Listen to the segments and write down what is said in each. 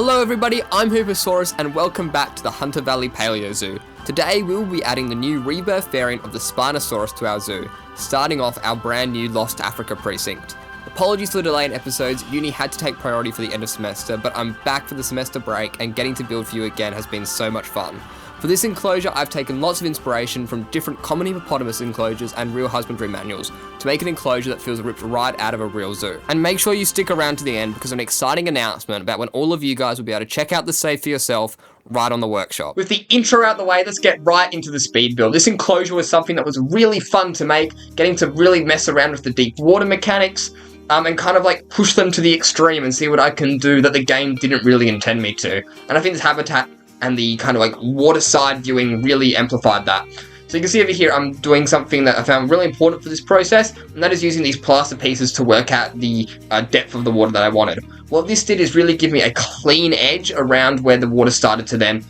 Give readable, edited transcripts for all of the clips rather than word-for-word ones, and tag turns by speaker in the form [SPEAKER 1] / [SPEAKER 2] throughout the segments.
[SPEAKER 1] Hello everybody, I'm Hooposaurus and welcome back to the Hunter Valley PaleoZoo. Today we will be adding the new Rebirth variant of the Spinosaurus to our zoo, starting off our brand new Lost Africa precinct. Apologies for the delay in episodes, uni had to take priority for the end of semester, but I'm back for the semester break and getting to build for you again has been so much fun. For this enclosure, I've taken lots of inspiration from different common hippopotamus enclosures and real husbandry manuals to make an enclosure that feels ripped right out of a real zoo. And make sure you stick around to the end because an exciting announcement about when all of you guys will be able to check out the save for yourself right on the workshop. With the intro out the way, let's get right into the speed build. This enclosure was something that was really fun to make, getting to really mess around with the deep water mechanics, and kind of like push them to the extreme and see what I can do that the game didn't really intend me to. And I think this habitat and the kind of like waterside viewing really amplified that. So you can see over here I'm doing something that I found really important for this process, and that is using these plaster pieces to work out the depth of the water that I wanted. What this did is really give me a clean edge around where the water started to then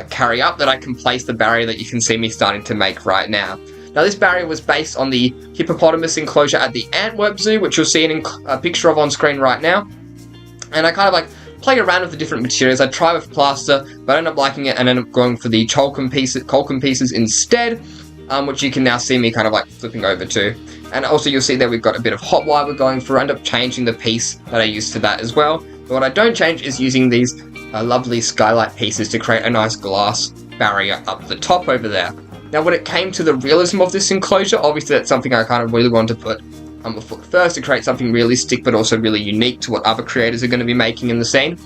[SPEAKER 1] carry up, that I can place the barrier that you can see me starting to make right now. Now this barrier was based on the hippopotamus enclosure at the Antwerp Zoo, which you'll see a picture of on screen right now. And I kind of like play around with the different materials. I try with plaster, but I end up liking it and end up going for the Colcon pieces instead, which you can now see me kind of like flipping over to. And also you'll see that we've got a bit of hot wire we're going for. I end up changing the piece that I used for that as well. But what I don't change is using these lovely skylight pieces to create a nice glass barrier up the top over there. Now when it came to the realism of this enclosure, obviously that's something I kind of really wanted to put a foot first to create something realistic but also really unique to what other creators are going to be making in the scene.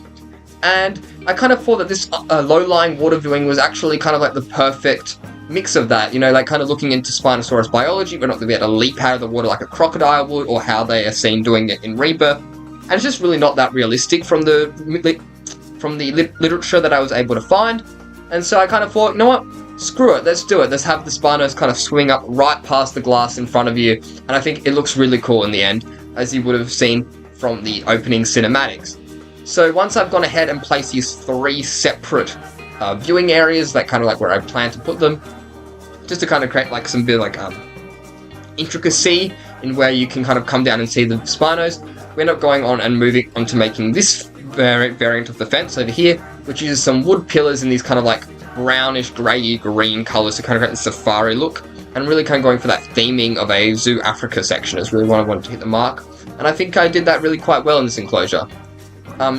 [SPEAKER 1] And I kind of thought that this low-lying water viewing was actually kind of like the perfect mix of that, you know, like kind of looking into Spinosaurus biology, but not to be able to leap out of the water like a crocodile would, or how they are seen doing it in Rebirth. And it's just really not that realistic from the literature that I was able to find. And so I kind of thought, you know what? Screw it, let's do it. Let's have the Spinos kind of swing up right past the glass in front of you. And I think it looks really cool in the end, as you would have seen from the opening cinematics. So once I've gone ahead and placed these three separate viewing areas, that kind of like where I plan to put them, just to kind of create like some bit of like intricacy in where you can kind of come down and see the Spinos, we end up going on and moving on to making this variant of the fence over here, which uses some wood pillars in these kind of like brownish, grey, green colours to kind of create the safari look, and really kind of going for that theming of a Zoo Africa section is really what I wanted to hit the mark, and I think I did that really quite well in this enclosure.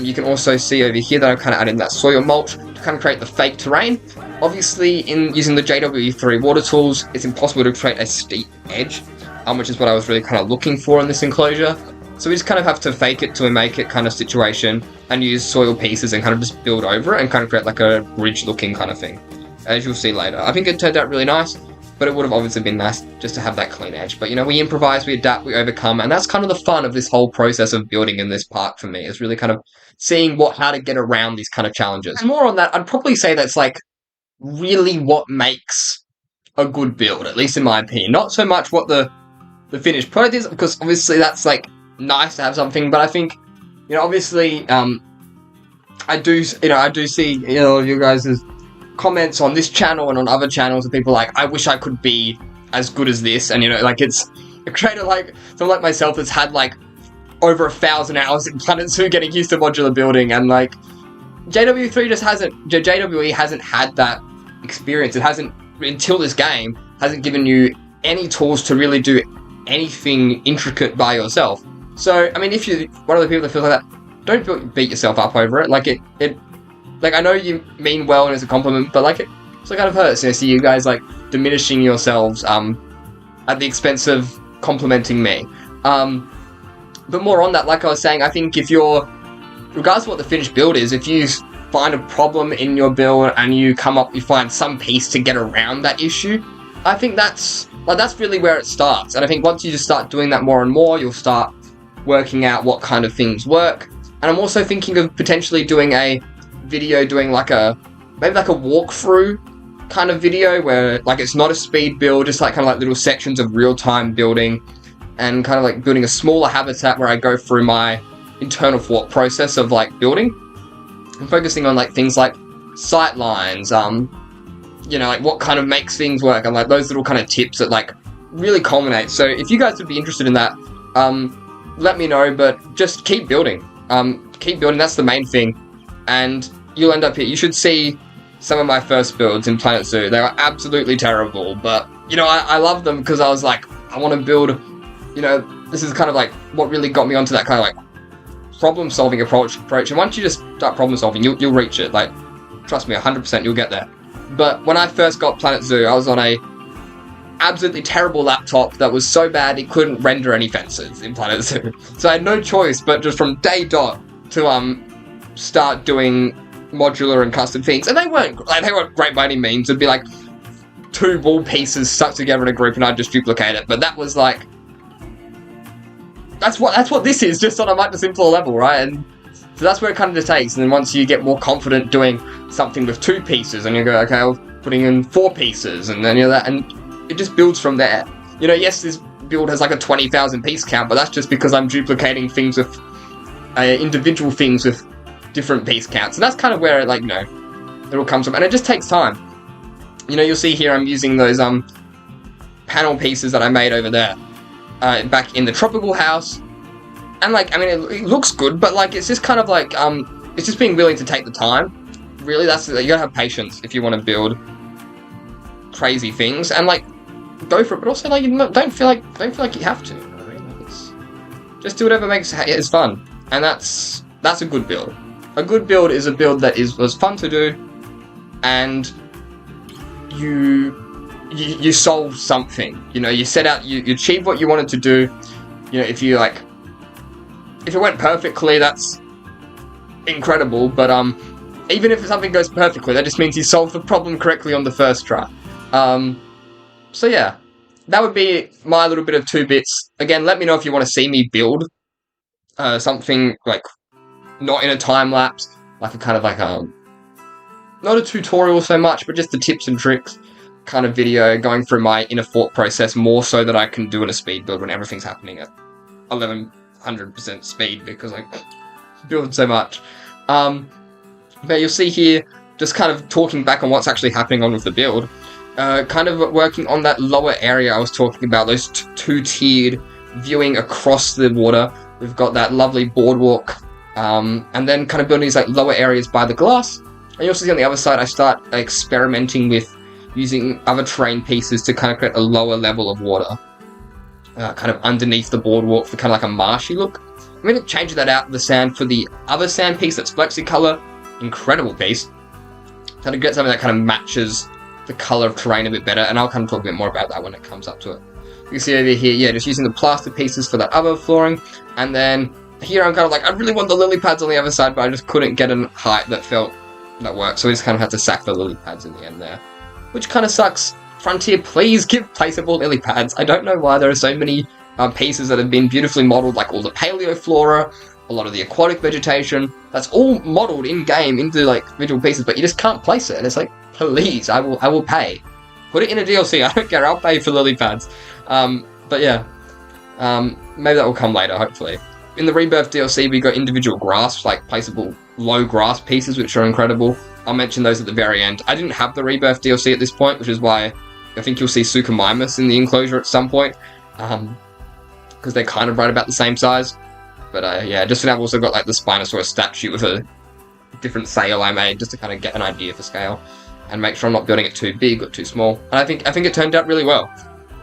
[SPEAKER 1] You can also see over here that I've kind of added that soil mulch to kind of create the fake terrain. Obviously, in using the JW3 water tools, it's impossible to create a steep edge, which is what I was really kind of looking for in this enclosure. So we just kind of have to fake it till we make it kind of situation, and use soil pieces and kind of just build over it and kind of create like a ridge looking kind of thing, as you'll see later. I think it turned out really nice, but it would have obviously been nice just to have that clean edge. But you know, we improvise, we adapt, we overcome, and that's kind of the fun of this whole process of building in this park for me, is really kind of seeing how to get around these kind of challenges. And more on that, I'd probably say that's like really what makes a good build, at least in my opinion. Not so much what the finished product is, because obviously that's like nice to have something, but I think, you know, obviously, I do see, you know, you guys' comments on this channel and on other channels of people like, I wish I could be as good as this, and you know, like it's a creator like someone like myself that's had like over 1,000 hours in Planet Zoo getting used to modular building, and like JWE hasn't had that experience. It hasn't, until this game, hasn't given you any tools to really do anything intricate by yourself. So, I mean, if you're one of the people that feels like that, don't beat yourself up over it. Like, like, I know you mean well and it's a compliment, but, like, it kind of hurts to see you guys, like, diminishing yourselves, at the expense of complimenting me. But more on that, like I was saying, I think if you're, regardless of what the finished build is, if you find a problem in your build and you find some piece to get around that issue, I think that's really where it starts. And I think once you just start doing that more and more, you'll start working out what kind of things work. And I'm also thinking of potentially doing a video, maybe like a walkthrough kind of video where like it's not a speed build, just like kind of like little sections of real-time building, and kind of like building a smaller habitat where I go through my internal thought process of like building, and focusing on like things like sight lines, you know, like what kind of makes things work, and like those little kind of tips that like really culminate. So if you guys would be interested in that, let me know, but just keep building. That's the main thing. and you'll end up here. You should see some of my first builds in Planet Zoo. They were absolutely terrible, but, you know, I love them because I was like, I want to build, you know, this is kind of like what really got me onto that kind of like problem-solving approach. And once you just start problem-solving, you'll reach it. Like, trust me, 100% you'll get there. But when I first got Planet Zoo, I was on a absolutely terrible laptop that was so bad it couldn't render any fences in Planet Zoo. So I had no choice but just from day dot to start doing modular and custom things, and they weren't great by any means. It'd be like 2 wall pieces stuck together in a group, and I'd just duplicate it. But that was like, that's what this is, just on a much simpler level, right? And so that's where it kind of just takes. And then once you get more confident doing something with 2 pieces, and you go, okay, I'm putting in 4 pieces, and then that, and it just builds from there. You know, yes, this build has like a 20,000 piece count, but that's just because I'm duplicating things with individual things with different piece counts. And that's kind of where it, like, you know, it all comes from. And it just takes time. You know, you'll see here I'm using those panel pieces that I made over there back in the tropical house. And, like, I mean, it looks good, but, like, it's just kind of like, it's just being willing to take the time. Really, you gotta have patience if you want to build crazy things, and, like, go for it, but also, like, don't feel like you have to. You know what I mean? Like, just do whatever makes it fun, and that's a good build. A good build is a build that was fun to do, and you solve something. You know, you set out, you achieve what you wanted to do. You know, if it went perfectly, that's incredible, but even if something goes perfectly, that just means you solved the problem correctly on the first try. So yeah, that would be my little bit of 2 bits. Again, let me know if you want to see me build something like not in a time lapse, like a kind of like not a tutorial so much, but just the tips and tricks kind of video going through my inner thought process, more so that I can do in a speed build when everything's happening at 1100% speed, because I build so much. But you'll see here, just kind of talking back on what's actually happening on with the build, kind of working on that lower area I was talking about, those 2-tiered viewing across the water. We've got that lovely boardwalk, and then kind of building these like lower areas by the glass. And you also see on the other side, I start experimenting with using other terrain pieces to kind of create a lower level of water, kind of underneath the boardwalk for kind of like a marshy look. I'm going to change that out of the sand for the other sand piece that's Flexicolor. Incredible piece. So to get something that kind of matches the color of terrain a bit better, and I'll kind of talk a bit more about that when it comes up to it. You can see over here, yeah, just using the plaster pieces for that other flooring, and then here I'm kind of like, I really want the lily pads on the other side, but I just couldn't get a height that worked, so we just kind of had to sack the lily pads in the end there, which kind of sucks. Frontier, please give placeable lily pads. I don't know why there are so many pieces that have been beautifully modeled, like all the paleo flora, a lot of the aquatic vegetation, that's all modeled in-game into like visual pieces, but you just can't place it, and it's like, please, I will pay. Put it in a DLC, I don't care, I'll pay for lily pads. But yeah, maybe that will come later, hopefully. In the Rebirth DLC, we got individual grass, like placeable low grass pieces, which are incredible. I'll mention those at the very end. I didn't have the Rebirth DLC at this point, which is why I think you'll see Suchomimus in the Enclosure at some point, because they're kind of right about the same size. But yeah, just for now, I've also got like the Spinosaurus statue with a different sail I made, just to kind of get an idea for scale, and make sure I'm not building it too big or too small. And I think it turned out really well.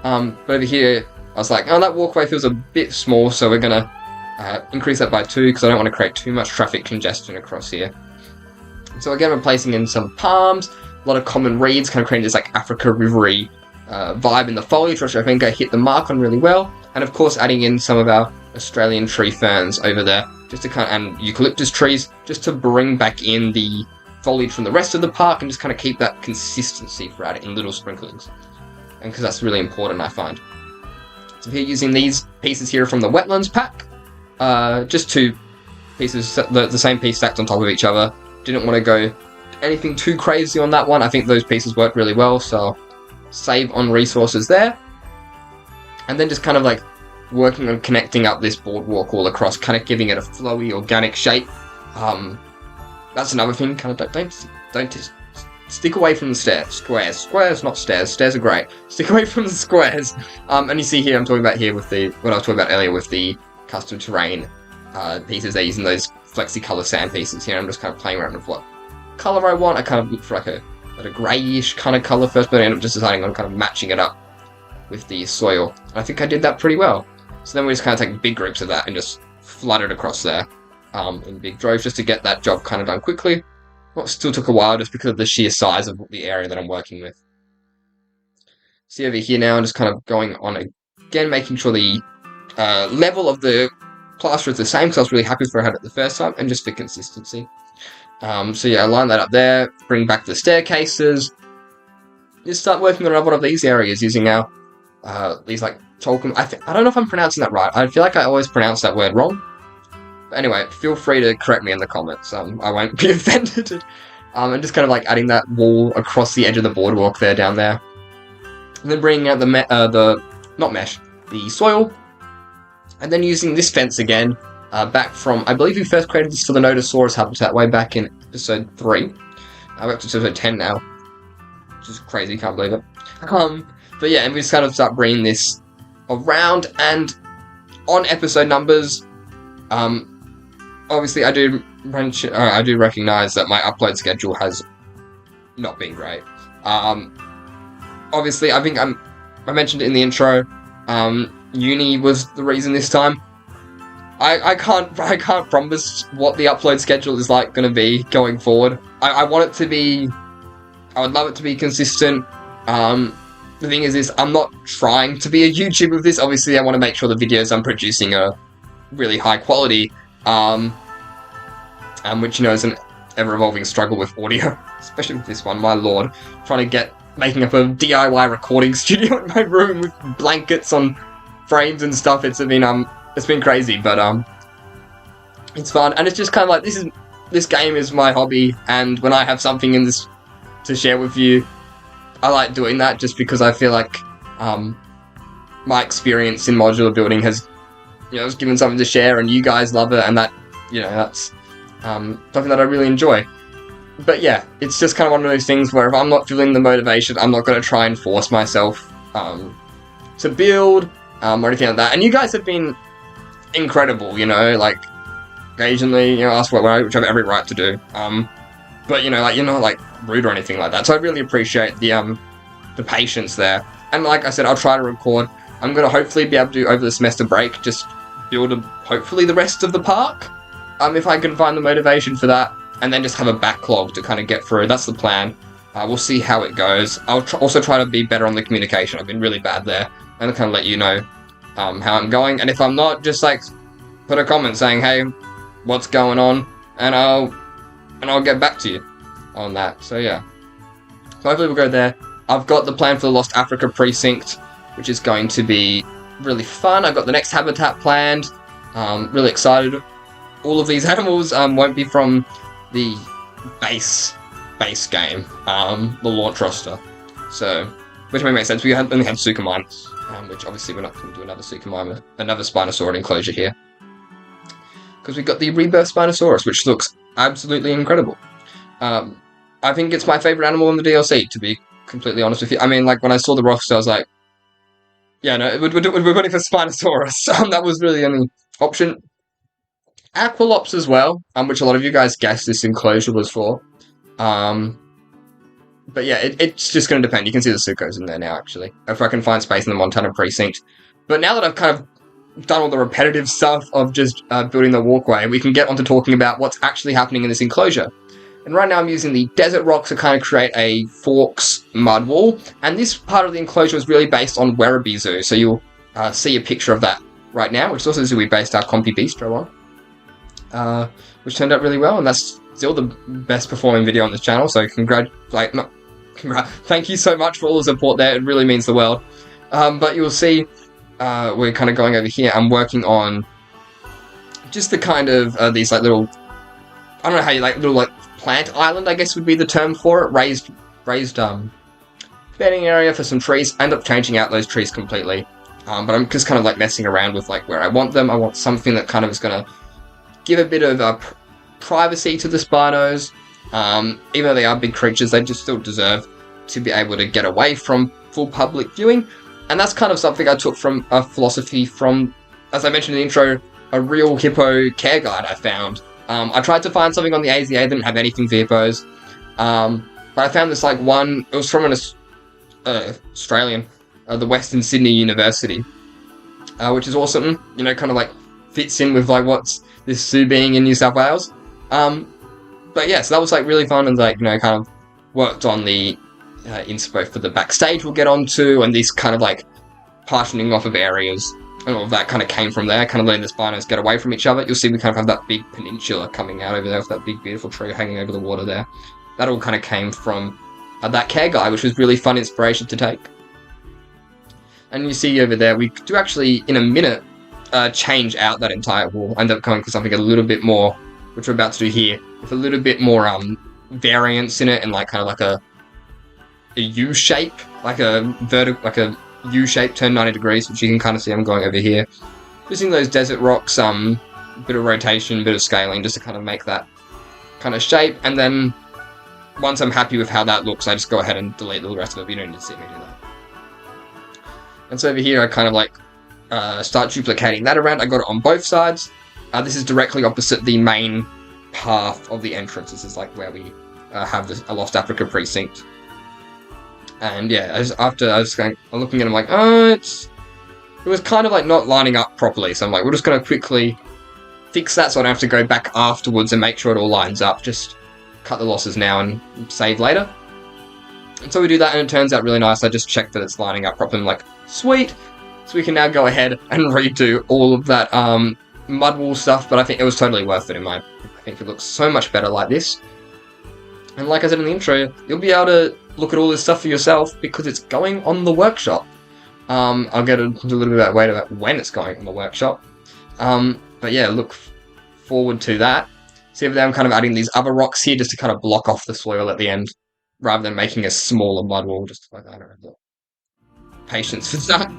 [SPEAKER 1] But over here, I was like, oh, that walkway feels a bit small, so we're gonna increase that by 2, because I don't want to create too much traffic congestion across here. So again, we're placing in some palms, a lot of common reeds, kind of creating this like Africa rivery vibe in the foliage, which I think I hit the mark on really well. And of course, adding in some of our Australian tree ferns over there, just to kind of, and eucalyptus trees, just to bring back in the foliage from the rest of the park and just kind of keep that consistency throughout it in little sprinklings. And because that's really important, I find. So here, using these pieces here from the wetlands pack, just 2 pieces, the same piece stacked on top of each other. Didn't want to go anything too crazy on that one. I think those pieces work really well, so save on resources there. And then just kind of like working on connecting up this boardwalk all across, kind of giving it a flowy, organic shape. That's another thing. Kind of don't just stick away from the squares, not stairs. Stairs are great. Stick away from the squares. And you see here, I'm talking about here with what I was talking about earlier with the custom terrain pieces. They're using those flexi-color sand pieces here. I'm just kind of playing around with what color I want. I kind of look for like a grayish kind of color first, but I end up just deciding on kind of matching it up with the soil. I think I did that pretty well. So then we just kind of take big groups of that and just flood it across there in big droves just to get that job kind of done quickly. Well, it still took a while just because of the sheer size of the area that I'm working with. See over here now, I'm just kind of going on again, making sure the level of the plaster is the same, because I was really happy with where I had it the first time, and just for consistency. So yeah, I line that up there, bring back the staircases, just start working on one of these areas using our, these like Tolkien, I don't know if I'm pronouncing that right, I feel like I always pronounce that word wrong. But anyway, feel free to correct me in the comments, I won't be offended. And just kind of like adding that wall across the edge of the boardwalk there, down there. And then bringing out the soil, and then using this fence again, back from, I believe we first created this for the Nodosaurus habitat way back in episode 3. We're up to episode 10 now, which is crazy, can't believe it. But yeah, and we just kind of start bringing this around, and on episode numbers, obviously I do recognize that my upload schedule has not been great. Obviously, I think I mentioned it in the intro, uni was the reason this time. I can't promise what the upload schedule is like going to be going forward. I want it to be, I would love it to be consistent. The thing is I'm not trying to be a YouTuber with this. Obviously, I want to make sure the videos I'm producing are really high quality, which, you know, is an ever-evolving struggle with audio, especially with this one, my lord. Making up a DIY recording studio in my room with blankets on frames and stuff. It's been crazy, but it's fun, and it's just kind of like this game is my hobby, and when I have something in this to share with you, I like doing that just because I feel like my experience in modular building has given something to share, and you guys love it, and that, that's something that I really enjoy. But yeah, it's just kind of one of those things where if I'm not feeling the motivation, I'm not going to try and force myself to build or anything like that. And you guys have been incredible, like occasionally, ask which I have every right to do. But you're not like rude or anything like that. So I really appreciate the patience there. And like I said, I'll try to record. I'm going to hopefully be able to, over the semester break, just build hopefully the rest of the park. If I can find the motivation for that. And then just have a backlog to kind of get through. That's the plan. We'll see how it goes. I'll also try to be better on the communication. I've been really bad there. And I'll kind of let you know how I'm going. And if I'm not, just like put a comment saying, hey, what's going on? And I'll get back to you on that. So yeah. So hopefully we'll go there. I've got the plan for the Lost Africa precinct, which is going to be really fun. I've got the next habitat planned. Really excited. All of these animals won't be from the base game, the launch roster. So, which may make sense. We only have Suka Miners, which obviously we're not going to do another Suka Miner, another Spinosaurus Enclosure here. Because we've got the Rebirth Spinosaurus, which looks absolutely incredible. I think it's my favourite animal in the DLC, to be completely honest with you. I mean, like, when I saw the roster, I was like, yeah, no, we're running for Spinosaurus. That was really the only option. Aqualops as well, which a lot of you guys guessed this enclosure was for. But yeah, it's just going to depend. You can see the Sukos in there now, actually, if I can find space in the Montana precinct. But now that I've kind of done all the repetitive stuff of just building the walkway, we can get onto talking about what's actually happening in this enclosure. And right now I'm using the desert rocks to kind of create a Forks mud wall. And this part of the enclosure is really based on Werribee Zoo. So you'll see a picture of that right now, which is also the zoo we based our Compy Bistro on. Which turned out really well, and that's still the best performing video on this channel, so thank you so much for all the support there, it really means the world. But you'll see, we're kind of going over here, I'm working on just the kind of, these like little, I don't know how you little plant island, I guess would be the term for it, raised bedding area for some trees. I end up changing out those trees completely, but I'm just kind of messing around with where I want them. I want something that kind of is going to give a bit of privacy to the Spinos. Even though they are big creatures, they just still deserve to be able to get away from full public viewing. And that's kind of something I took from a philosophy from, as I mentioned in the intro, a real hippo care guide I found I tried to find something on the AZA, didn't have anything for hippos. But I found this like one, it was from an Australian, the Western Sydney University, which is awesome, you know, kind of like fits in with like what's this zoo being in New South Wales. But yeah, so that was like really fun, and like, you know, kind of worked on the inspo for the backstage we'll get onto, and these kind of like partitioning off of areas, and all of that kind of came from there, kind of letting the spinos get away from each other. You'll see we kind of have that big peninsula coming out over there with that big beautiful tree hanging over the water there. That all kind of came from that care guide, which was really fun inspiration to take. And you see over there, we do actually, in a minute, change out that entire wall. End up going for something a little bit more, which we're about to do here, with a little bit more variance in it, and like kind of like a U shape, like a vertical, like a U shape turned 90 degrees, which you can kind of see I'm going over here. Using those desert rocks, bit of rotation, bit of scaling, just to kind of make that kind of shape. And then once I'm happy with how that looks, I just go ahead and delete the rest of it. You don't need to see me do that. And so over here, I kind of like start duplicating that around. I got it on both sides. This is directly opposite the main path of the entrance. This is like where we have a Lost Africa precinct. And yeah, after I was going, I'm looking at it, I'm like, oh, it was kind of like not lining up properly. So I'm like, we're just going to quickly fix that so I don't have to go back afterwards and make sure it all lines up. Just cut the losses now and save later. And so we do that, and it turns out really nice. I just checked that it's lining up properly. I'm like, sweet. So we can now go ahead and redo all of that mud wall stuff, but I think it was totally worth it I think it looks so much better like this. And like I said in the intro, you'll be able to look at all this stuff for yourself because it's going on the workshop. I'll get into a little bit about later about when it's going on the workshop. But yeah, look forward to that. See over there, I'm kind of adding these other rocks here just to kind of block off the soil at the end, rather than making a smaller mud wall, just like I don't have the patience for that.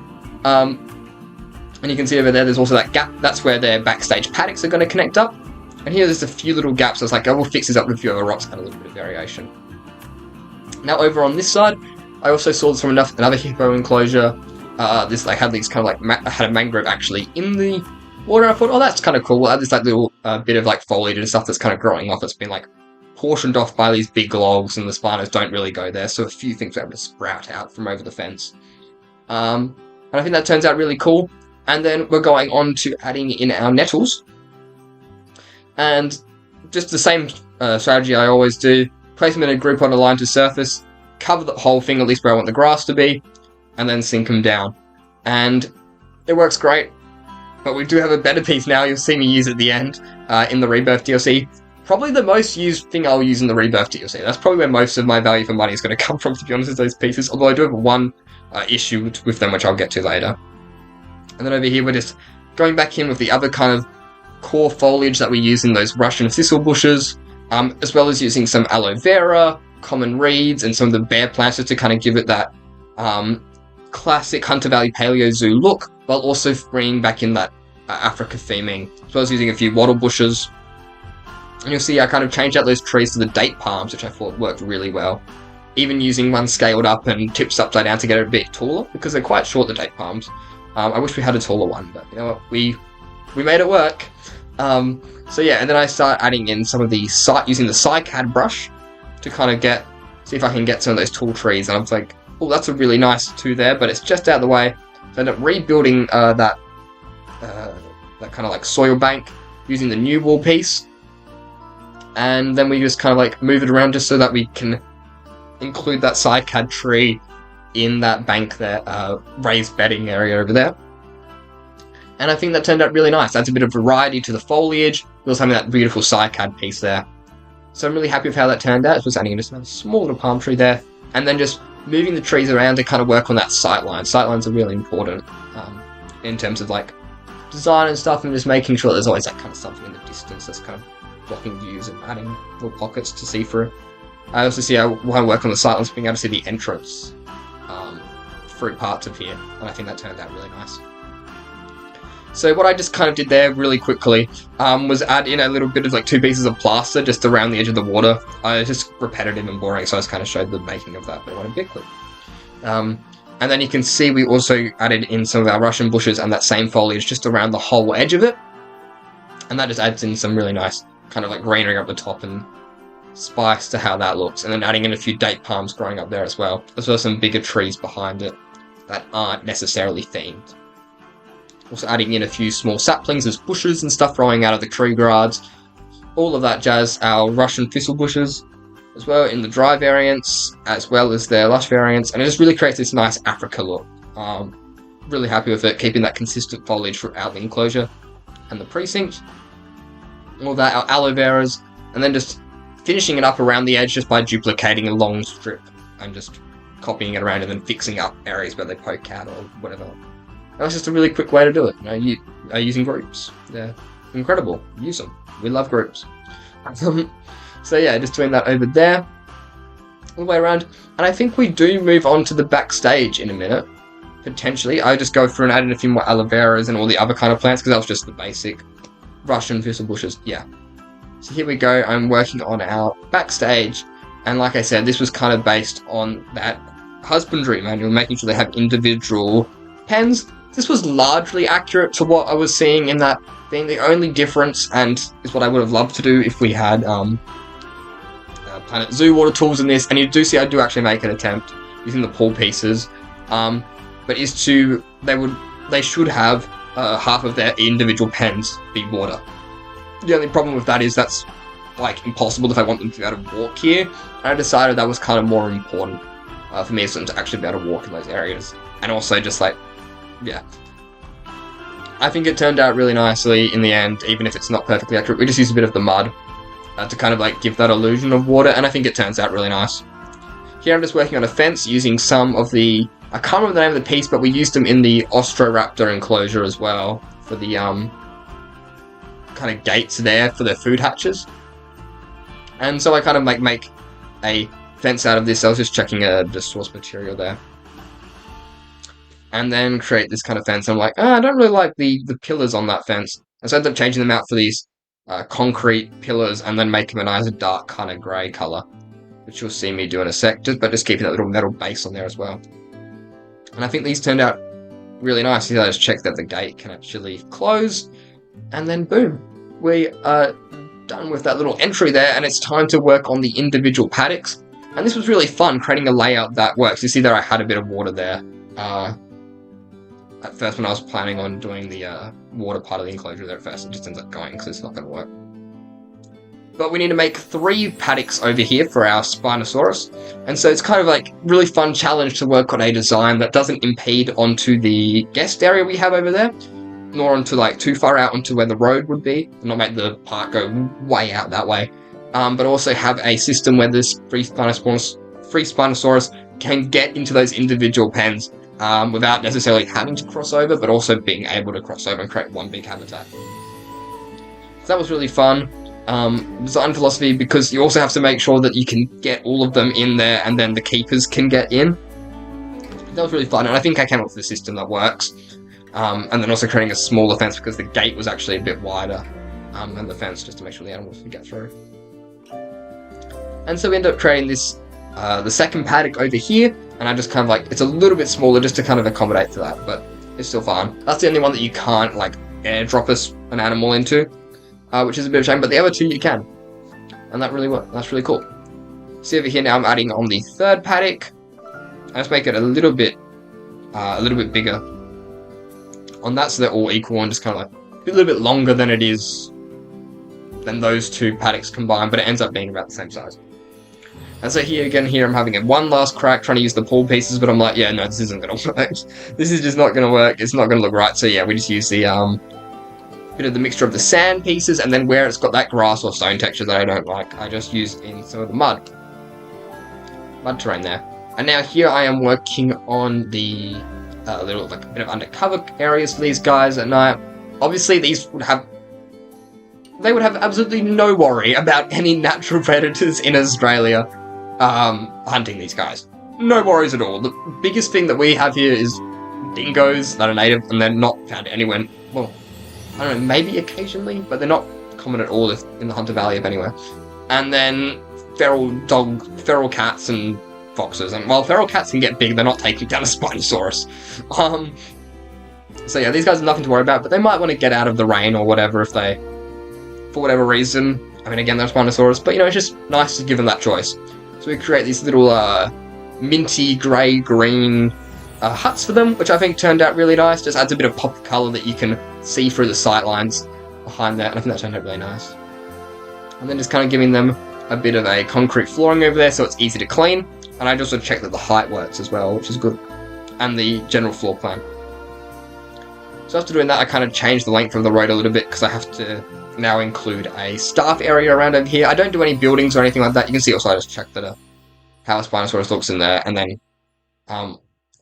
[SPEAKER 1] And you can see over there, there's also that gap. That's where their backstage paddocks are going to connect up. And here there's a few little gaps. I was like, I will fix this up with a few other rocks, add a little bit of variation. Now over on this side, I also saw this from another hippo enclosure. This like had these kind of like had a mangrove actually in the water. I thought, oh, that's kind of cool. We'll add this like little bit of like foliage and stuff that's kind of growing off. It's been like portioned off by these big logs, and the spinos don't really go there. So a few things were able to sprout out from over the fence. And I think that turns out really cool. And then we're going on to adding in our nettles. And just the same strategy I always do. Place them in a group on a line to surface. Cover the whole thing, at least where I want the grass to be. And then sink them down. And it works great. But we do have a better piece now. You'll see me use at the end in the Rebirth DLC. Probably the most used thing I'll use in the Rebirth DLC. That's probably where most of my value for money is going to come from, to be honest, is those pieces. Although I do have one issue with them, which I'll get to later. And then over here, we're just going back in with the other kind of core foliage that we use in those Russian thistle bushes, as well as using some aloe vera, common reeds, and some of the bare plants to kind of give it that classic Hunter Valley PaleoZoo look, while also bringing back in that Africa theming, as well as using a few wattle bushes. And you'll see I kind of changed out those trees to the date palms, which I thought worked really well. Even using one scaled up and tips upside down to get it a bit taller, because they're quite short, the date palms. I wish we had a taller one, but you know what, we made it work. So yeah, and then I start adding in some of the using the cycad brush to kind of see if I can get some of those tall trees. And I'm like, oh, that's a really nice two there, but it's just out of the way. So I end up rebuilding that kind of like soil bank using the new wall piece. And then we just kind of like move it around just so that we can include that cycad tree in that bank there, raised bedding area over there. And I think that turned out really nice. Adds a bit of variety to the foliage. We also have that beautiful cycad piece there. So I'm really happy with how that turned out. It was adding just a small little palm tree there. And then just moving the trees around to kind of work on that sightline. Sightlines are really important in terms of like design and stuff, and just making sure there's always that kind of something in the distance that's kind of blocking views and adding little pockets to see through. I also see I want to work on the sightlines, being able to see the entrance through parts of here, and I think that turned out really nice. So what I just kind of did there really quickly was add in a little bit of like 2 pieces of plaster just around the edge of the water. It's just repetitive and boring, so I just kind of showed the making of that, but I want a bit quick. And then you can see we also added in some of our Russian bushes and that same foliage just around the whole edge of it. And that just adds in some really nice kind of like greenery up the top and spice to how that looks, and then adding in a few date palms growing up there as well as some bigger trees behind it that aren't necessarily themed. Also adding in a few small saplings as bushes and stuff growing out of the tree guards, all of that jazz. Our Russian thistle bushes as well in the dry variants, as well as their lush variants, and it just really creates this nice Africa look. Really happy with it, keeping that consistent foliage throughout the enclosure and the precinct. All that, our aloe veras, and then just finishing it up around the edge just by duplicating a long strip and just copying it around and then fixing up areas where they poke out or whatever. And that's just a really quick way to do it. You are using groups. They're incredible. Use them. We love groups. So yeah, just doing that over there, all the way around. And I think we do move on to the backstage in a minute, potentially. I just go through and add in a few more aloe veras and all the other kind of plants, because that was just the basic Russian thistle bushes. Yeah. So here we go. I'm working on our backstage. And like I said, this was kind of based on that husbandry manual, making sure they have individual pens. This was largely accurate to what I was seeing in that thing. The only difference, and is what I would have loved to do if we had Planet Zoo water tools in this, and you do see I do actually make an attempt using the pull pieces, but is to, they should have half of their individual pens be water. The only problem with that is that's like impossible if I want them to be able to walk here, and I decided that was kind of more important for me, so to actually be able to walk in those areas, and also just like, yeah. I think it turned out really nicely in the end, even if it's not perfectly accurate. We just used a bit of the mud to kind of like give that illusion of water, and I think it turns out really nice. Here I'm just working on a fence using some of the, I can't remember the name of the piece, but we used them in the Austroraptor enclosure as well for the kind of gates there for their food hatches. And so I kind of make a fence out of this. I was just checking the source material there. And then create this kind of fence. I'm like, I don't really like the pillars on that fence. And so I ended up changing them out for these concrete pillars, and then make them a nice dark kind of grey colour, which you'll see me do in a sec, but just keeping that little metal base on there as well. And I think these turned out really nice. I just checked that the gate can actually close, and then boom, we are done with that little entry there, and it's time to work on the individual paddocks. And this was really fun, creating a layout that works. You see there I had a bit of water there. At first when I was planning on doing the water part of the enclosure there at first, it just ends up going because it's not going to work. But we need to make 3 paddocks over here for our Spinosaurus, and so it's kind of like really fun challenge to work on a design that doesn't impede onto the guest area we have over there, nor onto like too far out onto where the road would be, and not make the park go way out that way, but also have a system where this free Spinosaurus can get into those individual pens without necessarily having to cross over, but also being able to cross over and create one big habitat. So that was really fun. Design philosophy, because you also have to make sure that you can get all of them in there, and then the keepers can get in. That was really fun, and I think I came up with a system that works. And then also creating a smaller fence, because the gate was actually a bit wider than the fence, just to make sure the animals could get through. And so we ended up creating this, the second paddock over here, and I just kind of like, it's a little bit smaller just to kind of accommodate to that, but it's still fine. That's the only one that you can't like airdrop an animal into, which is a bit of a shame, but the other 2 you can. And that really worked. That's really cool. See over here now I'm adding on the third paddock. I just make it a little bit bigger on that, so they're all equal and just kind of like a little bit longer than it is than those 2 paddocks combined, but it ends up being about the same size. And so here I'm having one last crack trying to use the pull pieces, but I'm like, yeah, no, this isn't going to work. This is just not going to work. It's not going to look right. So yeah, we just use the bit of the mixture of the sand pieces, and then where it's got that grass or stone texture that I don't like, I just use in some of the mud terrain there. And now here I am working on the little like a bit of undercover areas for these guys at night. Obviously these would have absolutely no worry about any natural predators in Australia hunting these guys. No worries at all. The biggest thing that we have here is dingoes that are native, and they're not found anywhere. Well, I don't know, maybe occasionally, but they're not common at all in the Hunter Valley of anywhere. And then feral cats and foxes. And while feral cats can get big, they're not taking down a Spinosaurus. So yeah, these guys have nothing to worry about, but they might want to get out of the rain or whatever if they, for whatever reason, I mean, again, there's Spinosaurus, but, it's just nice to give them that choice. So we create these little minty, grey-green huts for them, which I think turned out really nice. Just adds a bit of pop of colour that you can see through the sight lines behind that, and I think that turned out really nice. And then just kind of giving them a bit of a concrete flooring over there so it's easy to clean. And I just check that the height works as well, which is good. And the general floor plan. So after doing that, I kind of changed the length of the road a little bit because I have to now include a staff area around over here. I don't do any buildings or anything like that. You can see also I just checked that how a Spinosaurus looks in there, and then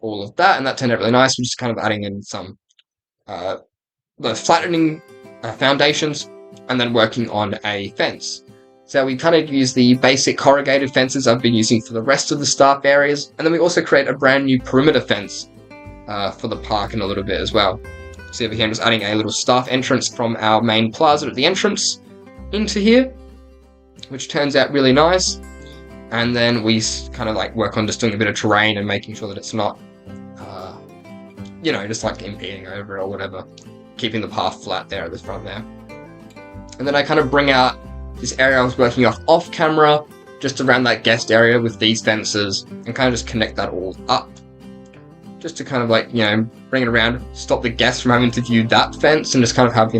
[SPEAKER 1] all of that, and that turned out really nice. We're just kind of adding in some the flattening foundations, and then working on a fence. So we kind of use the basic corrugated fences I've been using for the rest of the staff areas, and then we also create a brand new perimeter fence for the park in a little bit as well. So over here I'm just adding a little staff entrance from our main plaza at the entrance into here, which turns out really nice. And then we kind of like work on just doing a bit of terrain and making sure that it's not, just like impeding over it or whatever, keeping the path flat there at the front there. And then I kind of bring out this area I was working off camera, just around that guest area with these fences, and kind of just connect that all up. Just to kind of like, bring it around, stop the guests from having to view that fence, and just kind of have,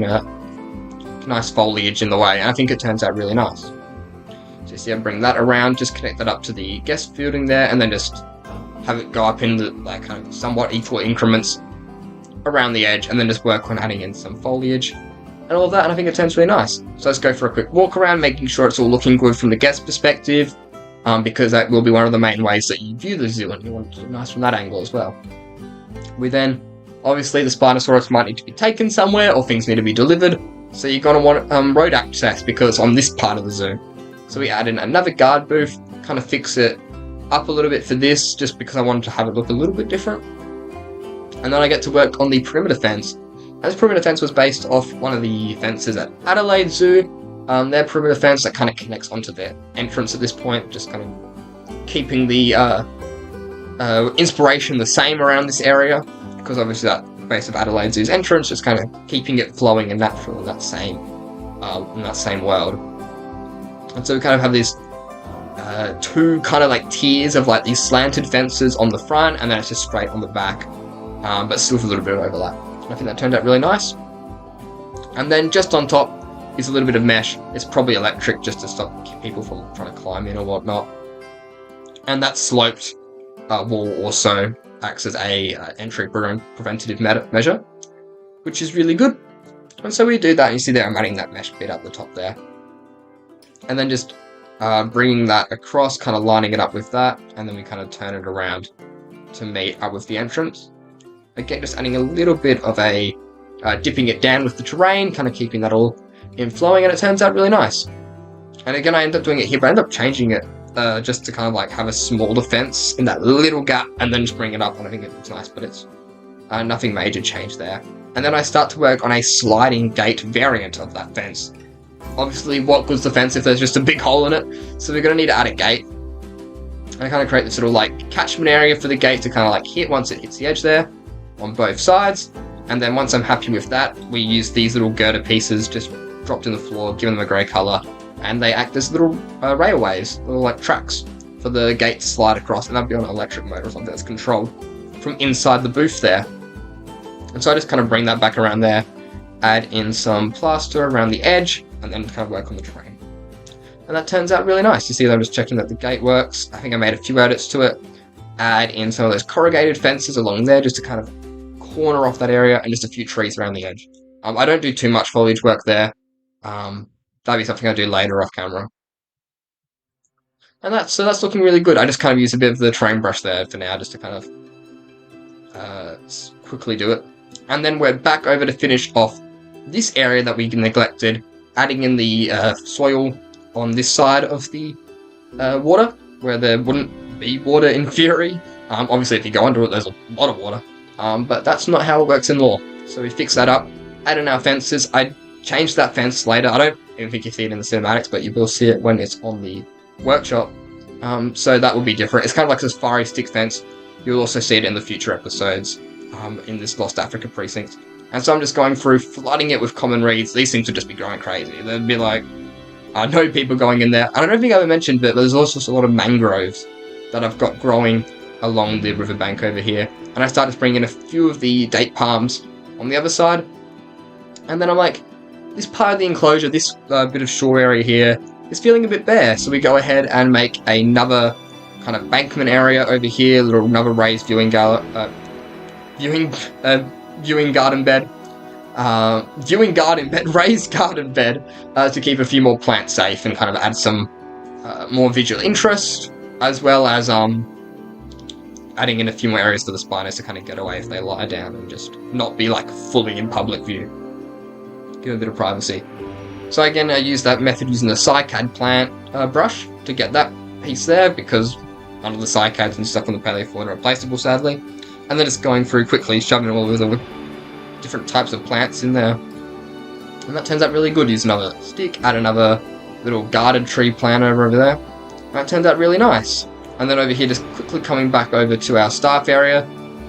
[SPEAKER 1] nice foliage in the way. And I think it turns out really nice. So you see I bring that around, just connect that up to the guest building there, and then just have it go up in the like kind of somewhat equal increments around the edge, and then just work on adding in some foliage and all of that, and I think it turns really nice. So let's go for a quick walk around, making sure it's all looking good from the guest perspective, because that will be one of the main ways that you view the zoo, and you want it to look nice from that angle as well. We then, obviously the Spinosaurus might need to be taken somewhere, or things need to be delivered, so you're going to want road access, because on this part of the zoo. So we add in another guard booth, kind of fix it up a little bit for this, just because I wanted to have it look a little bit different. And then I get to work on the perimeter fence. This perimeter fence was based off one of the fences at Adelaide Zoo. Their perimeter fence that kind of connects onto their entrance at this point, just kind of keeping the inspiration the same around this area, because obviously that base of Adelaide Zoo's entrance, just kind of keeping it flowing and natural in that same world. And so we kind of have these two kind of like tiers of like these slanted fences on the front, and then it's just straight on the back, but still with a little bit of overlap. I think that turned out really nice. And then just on top is a little bit of mesh. It's probably electric, just to stop people from trying to climb in or whatnot. And that sloped wall also acts as a entry preventative measure, which is really good. And so we do that, and you see there I'm adding that mesh bit up the top there. And then just bringing that across, kind of lining it up with that, and then we kind of turn it around to meet up with the entrance. Again, just adding a little bit of a dipping it down with the terrain, kind of keeping that all in flowing, and it turns out really nice. And again, I end up doing it here, but I end up changing it just to kind of like have a smaller fence in that little gap, and then just bring it up, and I think it looks nice, but it's nothing major change there. And then I start to work on a sliding gate variant of that fence. Obviously, what good's the fence if there's just a big hole in it? So we're going to need to add a gate. And I kind of create this sort of like catchment area for the gate to kind of like hit once it hits the edge there on both sides. And then once I'm happy with that, we use these little girder pieces just dropped in the floor, giving them a grey colour, and they act as little railways, little like tracks for the gate to slide across, and that'll be on an electric motor or something that's controlled from inside the booth there. And so I just kind of bring that back around there, add in some plaster around the edge, and then kind of work on the terrain. And that turns out really nice. You see that I'm just checking that the gate works. I think I made a few edits to it. Add in some of those corrugated fences along there just to kind of corner off that area, and just a few trees around the edge. I don't do too much foliage work there. That'll be something I do later off camera. And that's looking really good. I just kind of use a bit of the terrain brush there for now, just to kind of quickly do it. And then we're back over to finish off this area that we neglected, adding in the soil on this side of the water, where there wouldn't be water in theory. Obviously, if you go under it, there's a lot of water. But that's not how it works in law. So we fix that up, add in our fences. I changed that fence later. I don't even think you see it in the cinematics, but you will see it when it's on the workshop. So that will be different. It's kind of like this fiery stick fence. You'll also see it in the future episodes in this Lost Africa precinct. And so I'm just going through flooding it with common reeds. These things would just be growing crazy. They'd be like no people going in there. I don't think I ever mentioned, but there's also a lot of mangroves that I've got growing along the riverbank over here. And I started to bring in a few of the date palms on the other side. And then I'm like, this part of the enclosure, this bit of shore area here, is feeling a bit bare. So we go ahead and make another kind of bankment area over here, another raised viewing garden bed. Raised garden bed to keep a few more plants safe and kind of add some more visual interest, as well as adding in a few more areas for the spinos to kind of get away if they lie down and just not be like fully in public view. Give a bit of privacy. So again, I use that method using the cycad plant brush to get that piece there, because none of the cycads and stuff on the paleofauna are replaceable, sadly. And then just going through quickly, shoving all of the different types of plants in there. And that turns out really good. Use another stick, add another little guarded tree plant over there. That turns out really nice. And then over here, just quickly coming back over to our staff area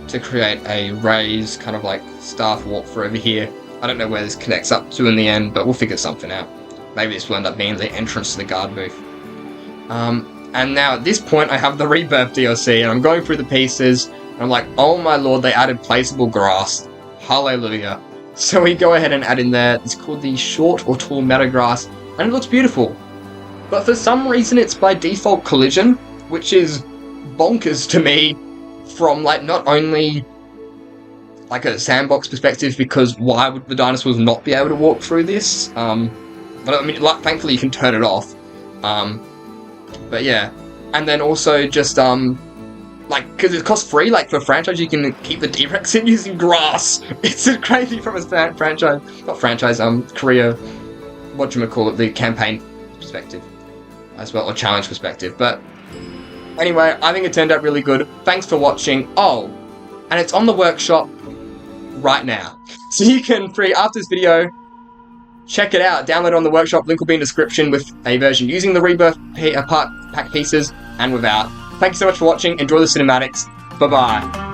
[SPEAKER 1] to create a raised kind of like staff walk for over here. I don't know where this connects up to in the end, but we'll figure something out. Maybe this will end up being the entrance to the guard booth. And now at this point, I have the Rebirth DLC, and I'm going through the pieces, and I'm like, oh my lord, they added placeable grass. Hallelujah. So we go ahead and add in there, it's called the short or tall meadow grass, and it looks beautiful. But for some reason, it's by default collision, which is bonkers to me from like not only like a sandbox perspective, because why would the dinosaurs not be able to walk through this? But I mean, like, thankfully you can turn it off. But yeah, and then also just like, because it costs free, like for franchise you can keep the T-Rex in using grass. It's crazy from a career, whatchamacallit, the campaign perspective as well, or challenge perspective. But anyway, I think it turned out really good. Thanks for watching. Oh, and it's on the workshop right now. So you can after this video, check it out, download it on the workshop, link will be in the description with a version using the Rebirth pack pieces and without. Thank you so much for watching, enjoy the cinematics, bye bye.